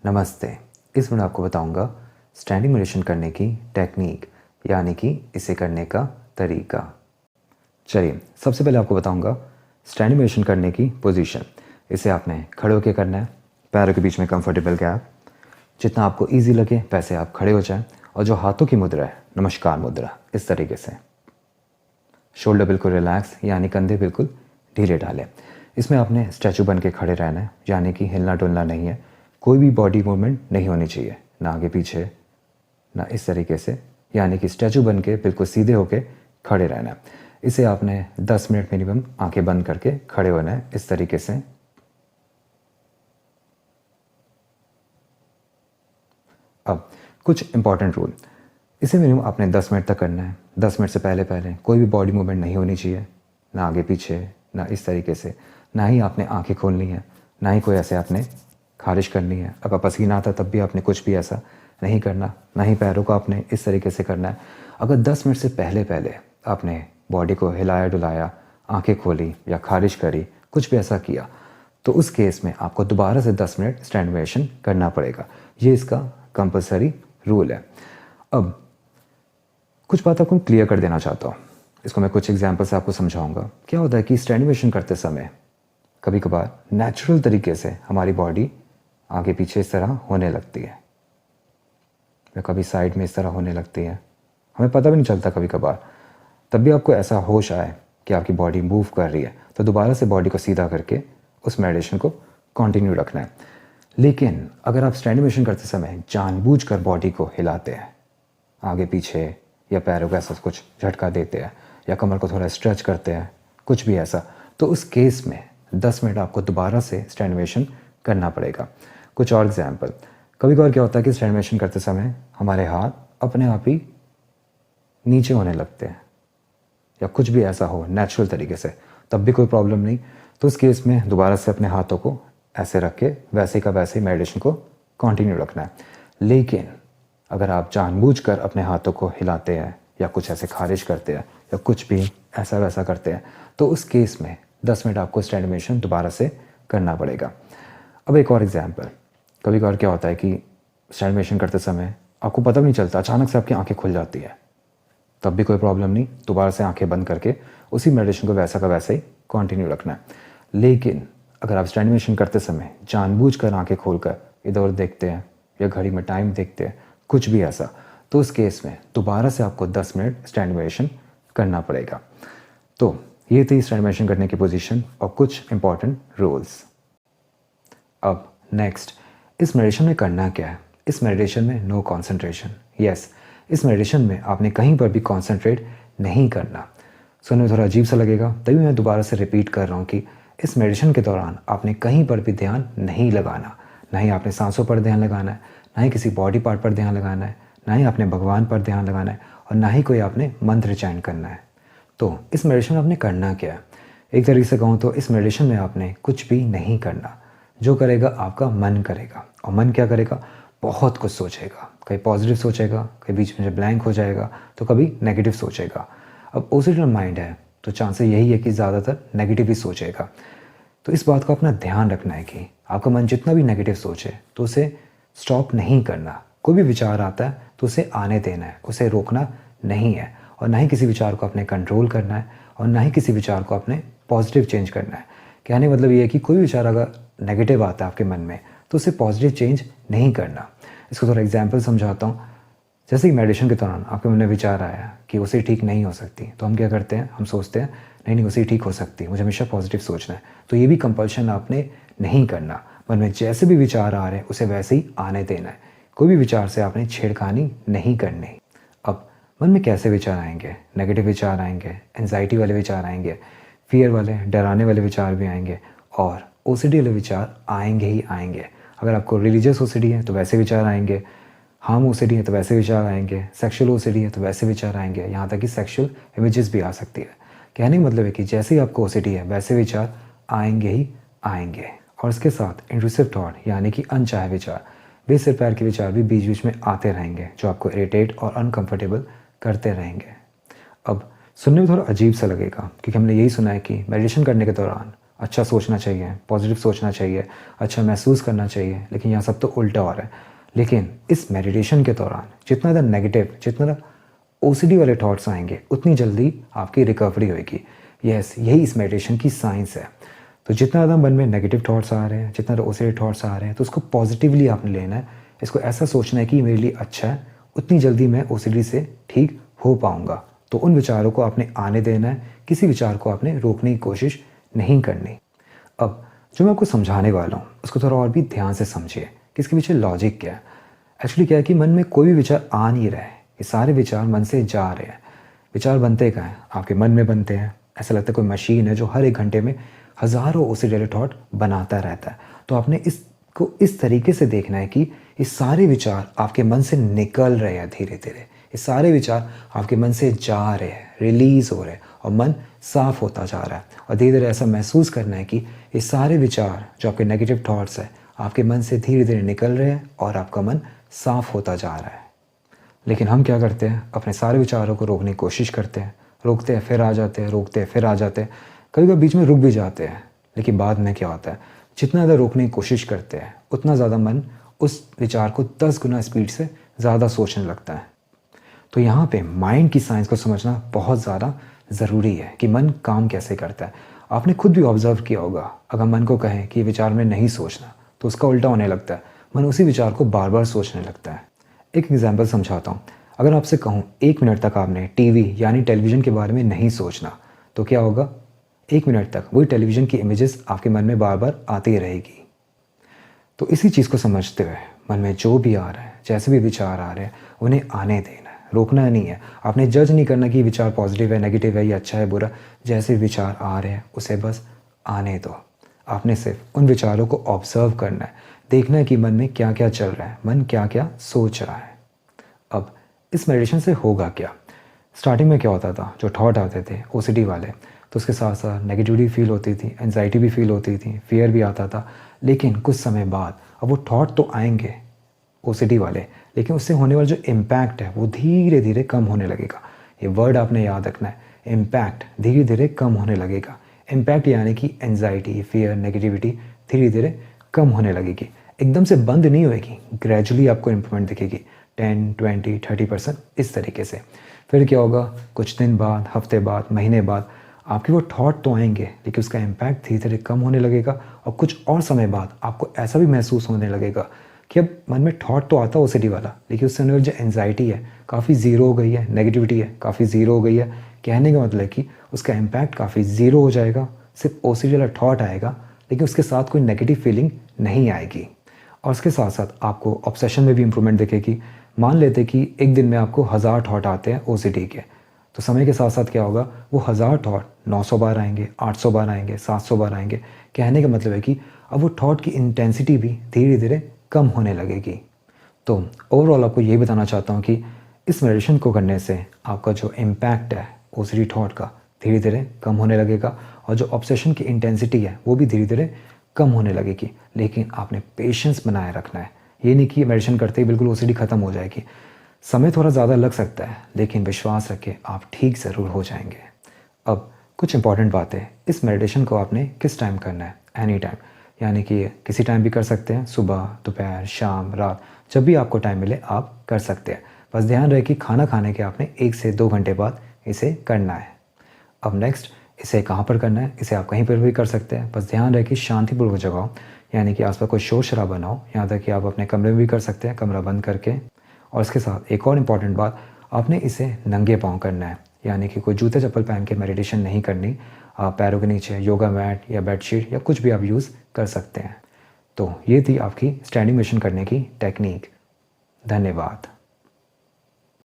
नमस्ते। इस वीडियो में आपको बताऊंगा स्टैंडिंग मेडिटेशन करने की टेक्निक यानी कि इसे करने का तरीका। चलिए सबसे पहले आपको बताऊंगा स्टैंडिंग मेडिटेशन करने की पोजीशन। इसे आपने खड़े होकर करना है, पैरों के बीच में कंफर्टेबल गैप, जितना आपको ईजी लगे वैसे आप खड़े हो जाएं और जो हाथों की मुद्रा है नमस्कार मुद्रा, इस तरीके से। शोल्डर बिल्कुल रिलैक्स यानी कंधे बिल्कुल ढीले डालें। इसमें आपने स्टैचू बन के खड़े रहना है यानी कि हिलना डुलना नहीं है, कोई भी बॉडी मूवमेंट नहीं होनी चाहिए, ना आगे पीछे ना इस तरीके से, यानी कि स्टैचू बन के बिल्कुल सीधे होके खड़े रहना है। इसे आपने 10 मिनट मिनिमम आंखें बंद करके खड़े होना है इस तरीके से। अब कुछ इंपॉर्टेंट रूल, इसे मिनिमम आपने 10 मिनट तक करना है। 10 मिनट से पहले पहले कोई भी बॉडी मूवमेंट नहीं होनी चाहिए, ना आगे पीछे ना इस तरीके से, ना ही आपने आंखें खोलनी है, ना ही कोई ऐसे आपने खारिश करनी है। अगर पसीना आता तब भी आपने कुछ भी ऐसा नहीं करना, ना ही पैरों को आपने इस तरीके से करना है। अगर 10 मिनट से पहले पहले आपने बॉडी को हिलाया डुलाया, आंखें खोली या खारिश करी, कुछ भी ऐसा किया, तो उस केस में आपको दोबारा से 10 मिनट स्टैंड मेडिटेशन करना पड़ेगा। ये इसका कंपलसरी रूल है। अब कुछ बात आपको क्लियर कर देना चाहता हूँ, इसको मैं कुछ एग्जाम्पल से आपको समझाऊंगा। क्या होता है कि स्टैंड मेडिटेशन करते समय कभी कभार नेचुरल तरीके से हमारी बॉडी आगे पीछे इस तरह होने लगती है, या कभी साइड में इस तरह होने लगती है, हमें पता भी नहीं चलता कभी कभार। तब भी आपको ऐसा होश आए कि आपकी बॉडी मूव कर रही है, तो दोबारा से बॉडी को सीधा करके उस मेडिटेशन को कंटिन्यू रखना है। लेकिन अगर आप स्टैंड मेडिटेशन करते समय जानबूझकर बॉडी को हिलाते हैं आगे पीछे, या पैरों को ऐसा कुछ झटका देते हैं, या कमर को थोड़ा स्ट्रेच करते हैं, कुछ भी ऐसा, तो उस केस में 10 मिनट आपको दोबारा से स्टैंड मेडिटेशन करना पड़ेगा। कुछ और एग्जाम्पल, कभी कभार क्या होता है कि स्टैंड मेडिटेशन करते समय हमारे हाथ अपने आप ही नीचे होने लगते हैं, या कुछ भी ऐसा हो नेचुरल तरीके से, तब भी कोई प्रॉब्लम नहीं। तो उस केस में दोबारा से अपने हाथों को ऐसे रख के वैसे का वैसे ही मेडिटेशन को कंटिन्यू रखना है। लेकिन अगर आप जानबूझकर अपने हाथों को हिलाते हैं या कुछ ऐसे खारिज करते हैं या कुछ भी ऐसा वैसा करते हैं, तो उस केस में 10 मिनट आपको स्टैंड मेडिटेशन दोबारा से करना पड़ेगा। अब एक और एग्जाम्पल, कभी कभार क्या होता है कि स्टैंड मेडिटेशन करते समय आपको पता भी नहीं चलता, अचानक से आपकी आंखें खुल जाती है, तब भी कोई प्रॉब्लम नहीं, दोबारा से आंखें बंद करके उसी मेडिटेशन को वैसा का वैसे ही कंटिन्यू रखना है। लेकिन अगर आप स्टैंड मेडिटेशन करते समय जानबूझकर आंखें खोलकर इधर उधर देखते हैं या घड़ी में टाइम देखते हैं, कुछ भी ऐसा, तो उस केस में दोबारा से आपको 10 मिनट स्टैंड मेडिटेशन करना पड़ेगा। तो ये थी स्टैंड मेडिटेशन करने की पोजीशन और कुछ इंपॉर्टेंट रूल्स। अब नेक्स्ट, इस मेडिटेशन में करना क्या है? इस मेडिटेशन में नो कंसंट्रेशन। यस, इस मेडिटेशन में आपने कहीं पर भी कंसंट्रेट नहीं करना। सुनने में थोड़ा अजीब सा लगेगा, तभी मैं दोबारा से रिपीट कर रहा हूँ कि इस मेडिटेशन के दौरान आपने कहीं पर भी ध्यान नहीं लगाना। ना ही आपने सांसों पर ध्यान लगाना है, ना ही किसी बॉडी पार्ट पर ध्यान लगाना है, ना ही आपने भगवान पर ध्यान लगाना है, और ना ही कोई आपने मंत्र चैंट करना है। तो इस मेडिटेशन में आपने करना क्या है? एक तरीके से कहूँ तो इस मेडिटेशन में आपने कुछ भी नहीं करना। जो करेगा आपका मन करेगा, और मन क्या करेगा? बहुत कुछ सोचेगा। कहीं पॉजिटिव सोचेगा, कहीं बीच में ब्लैंक हो जाएगा, तो कभी नेगेटिव सोचेगा। अब ओसिडियल माइंड है तो चांसेस यही है कि ज़्यादातर नेगेटिव ही सोचेगा। तो इस बात को अपना ध्यान रखना है कि आपका मन जितना भी नेगेटिव सोचे तो उसे स्टॉप नहीं करना। कोई भी विचार आता है तो उसे आने देना है, उसे रोकना नहीं है, और ना ही किसी विचार को अपने कंट्रोल करना है, और ना ही किसी विचार को अपने पॉजिटिव चेंज करना है। कहने मतलब ये है कि कोई विचार अगर नेगेटिव आता है आपके मन में तो उसे पॉजिटिव चेंज नहीं करना। इसको थोड़ा एग्जाम्पल समझाता हूँ। जैसे कि मेडिटेशन के दौरान आपके मन में विचार आया कि उसे ठीक नहीं हो सकती, तो हम क्या करते हैं? हम सोचते हैं नहीं नहीं उसे ठीक हो सकती, मुझे हमेशा पॉजिटिव सोचना है। तो ये भी कंपल्शन आपने नहीं करना। मन में जैसे भी विचार आ रहे हैं उसे वैसे ही आने देना है। कोई भी विचार से आपने छेड़खानी नहीं करनी। अब मन में कैसे विचार आएंगे? नेगेटिव विचार आएंगे, एंजाइटी वाले विचार आएंगे, फियर वाले डराने वाले विचार भी आएंगे, और ओसीडी वाले विचार आएंगे ही आएंगे। अगर आपको रिलीजियस ओसीडी है तो वैसे विचार आएंगे, हार्म ओसीडी है तो वैसे विचार आएंगे, सेक्सुअल ओसीडी है तो वैसे विचार आएंगे, यहाँ तक कि सेक्सुअल इमेजेस भी आ सकती है। कहने का मतलब है कि जैसे ही आपको ओसीडी है वैसे विचार आएंगे ही आएंगे। और इसके साथ इंट्रूसिव थॉट यानी कि अनचाहे विचार, बेसिर पैर के विचार भी बीच बीच में आते रहेंगे, जो आपको इरिटेट और अनकंफर्टेबल करते रहेंगे। अब सुनने में थोड़ा अजीब सा लगेगा, क्योंकि हमने यही सुना है कि मेडिटेशन करने के दौरान अच्छा सोचना चाहिए, पॉजिटिव सोचना चाहिए, अच्छा महसूस करना चाहिए, लेकिन यहाँ सब तो उल्टा हो रहा है। लेकिन इस मेडिटेशन के दौरान जितना ज़्यादा नेगेटिव, जितना ज़्यादा ओसीडी वाले थॉट्स आएंगे, उतनी जल्दी आपकी रिकवरी होएगी। यस, यही इस मेडिटेशन की साइंस है। तो जितना ज़्यादा मन में नेगेटिव थॉट्स आ रहे हैं, जितना ज़्यादा ओसीडी थॉट्स आ रहे हैं, तो उसको पॉजिटिवली आपने लेना है। इसको ऐसा सोचना है कि मेरे लिए अच्छा है, उतनी जल्दी मैं ओसीडी से ठीक हो पाऊँगा। तो उन विचारों को आपने आने देना है, किसी विचार को आपने रोकने की कोशिश नहीं करनी। अब जो मैं आपको समझाने वाला हूँ उसको थोड़ा और भी ध्यान से समझिए कि इसके पीछे लॉजिक क्या है। एक्चुअली क्या है कि मन में कोई भी विचार आ नहीं रहा है, ये सारे विचार मन से जा रहे हैं। विचार बनते कहाँ हैं? आपके मन में बनते हैं। ऐसा लगता है कोई मशीन है जो हर 1 घंटे में हज़ारों ओसीडी थॉट बनाता रहता है। तो आपने इसको इस तरीके से देखना है कि ये सारे विचार आपके मन से निकल रहे हैं धीरे धीरे। ये सारे विचार आपके मन से जा रहे हैं, रिलीज़ हो रहे हैं और मन साफ़ होता जा रहा है। और धीरे धीरे ऐसा महसूस करना है कि ये सारे विचार जो आपके नेगेटिव थॉट्स हैं आपके मन से धीरे धीरे निकल रहे हैं और आपका मन साफ़ होता जा रहा है। लेकिन हम क्या करते हैं? अपने सारे विचारों को रोकने की कोशिश करते हैं, रोकते हैं फिर आ जाते हैं, रोकते हैं फिर आ जाते हैं, कभी कभी बीच में रुक भी जाते हैं। लेकिन बाद में क्या होता है, जितना ज़्यादा रोकने की कोशिश करते हैं उतना ज़्यादा मन उस विचार को 10 गुना स्पीड से ज़्यादा सोचने लगता है। तो यहाँ पे माइंड की साइंस को समझना बहुत ज़्यादा ज़रूरी है कि मन काम कैसे करता है। आपने खुद भी ऑब्जर्व किया होगा, अगर मन को कहें कि ये विचार में नहीं सोचना तो उसका उल्टा होने लगता है, मन उसी विचार को बार बार सोचने लगता है। एक एग्जाम्पल समझाता हूँ। अगर आपसे कहूँ 1 मिनट तक आपने टीवी यानी टेलीविज़न के बारे में नहीं सोचना तो क्या होगा? 1 मिनट तक वही टेलीविज़न की इमेजेस आपके मन में बार बार आती रहेगी। तो इसी चीज़ को समझते हुए मन में जो भी आ रहा है, जैसे भी विचार आ रहे हैं, उन्हें आने देना है, रोकना नहीं है। आपने जज नहीं करना कि विचार पॉजिटिव है, नेगेटिव है, या अच्छा है, बुरा। जैसे विचार आ रहे हैं उसे बस आने दो। आपने सिर्फ उन विचारों को ऑब्जर्व करना है, देखना है कि मन में क्या क्या चल रहा है, मन क्या क्या सोच रहा है। अब इस मेडिटेशन से होगा क्या? स्टार्टिंग में क्या होता था, जो थॉट आते थे ओसीडी वाले, तो उसके साथ साथ नेगेटिविटी फील होती थी, एंजाइटी भी फील होती थी, फियर भी आता था। लेकिन कुछ समय बाद अब वो थॉट तो आएंगे ओसीडी वाले, लेकिन उससे होने वाला जो इम्पैक्ट है वो धीरे धीरे कम होने लगेगा। ये वर्ड आपने याद रखना है, इम्पैक्ट धीरे धीरे कम होने लगेगा। इम्पैक्ट यानी कि एंजाइटी, फियर, नेगेटिविटी धीरे धीरे कम होने लगेगी। एकदम से बंद नहीं होएगी, ग्रेजुअली आपको इम्प्रूवमेंट दिखेगी, 10, 20, 30% इस तरीके से। फिर क्या होगा, कुछ दिन बाद, हफ्ते बाद, महीने बाद आपके वो थॉट तो आएंगे, लेकिन उसका इम्पैक्ट धीरे धीरे कम होने लगेगा। और कुछ और समय बाद आपको ऐसा भी महसूस होने लगेगा कि अब मन में थॉट तो आता है ओसीडी वाला, लेकिन उससे होने वाली जो एंजाइटी है काफ़ी ज़ीरो हो गई है, नेगेटिविटी है काफ़ी ज़ीरो हो गई है। कहने का मतलब है कि उसका इम्पैक्ट काफ़ी ज़ीरो हो जाएगा। सिर्फ ओसीडी वाला थॉट आएगा, लेकिन उसके साथ कोई नेगेटिव फीलिंग नहीं आएगी। और उसके साथ साथ आपको ऑब्सेशन में भी इम्प्रूवमेंट दिखेगी। मान लेते कि एक दिन में आपको 1000 थॉट आते हैं ओसीडी के, तो समय के साथ साथ क्या होगा, वो 1000 थॉट 900 बार आएंगे, 800 बार आएंगे, 700 बार आएंगे। कहने का मतलब है कि अब वो थॉट की इंटेंसिटी भी धीरे धीरे कम होने लगेगी। तो ओवरऑल आपको ये बताना चाहता हूँ कि इस मेडिटेशन को करने से आपका जो इम्पैक्ट है ओसीडी थॉट का धीरे धीरे कम होने लगेगा, और जो ऑब्सेशन की इंटेंसिटी है वो भी धीरे धीरे कम होने लगेगी। लेकिन आपने पेशेंस बनाए रखना है। ये नहीं कि मेडिटेशन करते ही बिल्कुल ओसीडी ख़त्म हो जाएगी। समय थोड़ा ज़्यादा लग सकता है, लेकिन विश्वास रखें आप ठीक ज़रूर हो जाएंगे। अब कुछ इंपॉर्टेंट बातें, इस मेडिटेशन को आपने किस टाइम करना है? एनी टाइम, यानी कि किसी टाइम भी कर सकते हैं, सुबह, दोपहर, शाम, रात, जब भी आपको टाइम मिले आप कर सकते हैं। बस ध्यान रहे कि खाना खाने के आपने 1 से 2 घंटे बाद इसे करना है। अब नेक्स्ट, इसे कहाँ पर करना है? इसे आप कहीं पर भी कर सकते हैं, बस ध्यान रहे कि शांतिपूर्वक जगह हो, यानी कि आसपास कोई शोर शराबा ना हो। यहाँ तक कि आप अपने कमरे में भी कर सकते हैं, कमरा बंद करके। और इसके साथ एक और इम्पॉर्टेंट बात, आपने इसे नंगे पाँव करना है, यानी कि कोई जूते चप्पल पहन के मेडिटेशन नहीं करनी। आप पैरों के नीचे योगा मैट या बेडशीट या कुछ भी आप यूज़ कर सकते हैं। तो ये थी आपकी स्टैंडिंग मेडिटेशन करने की टेक्निक। धन्यवाद।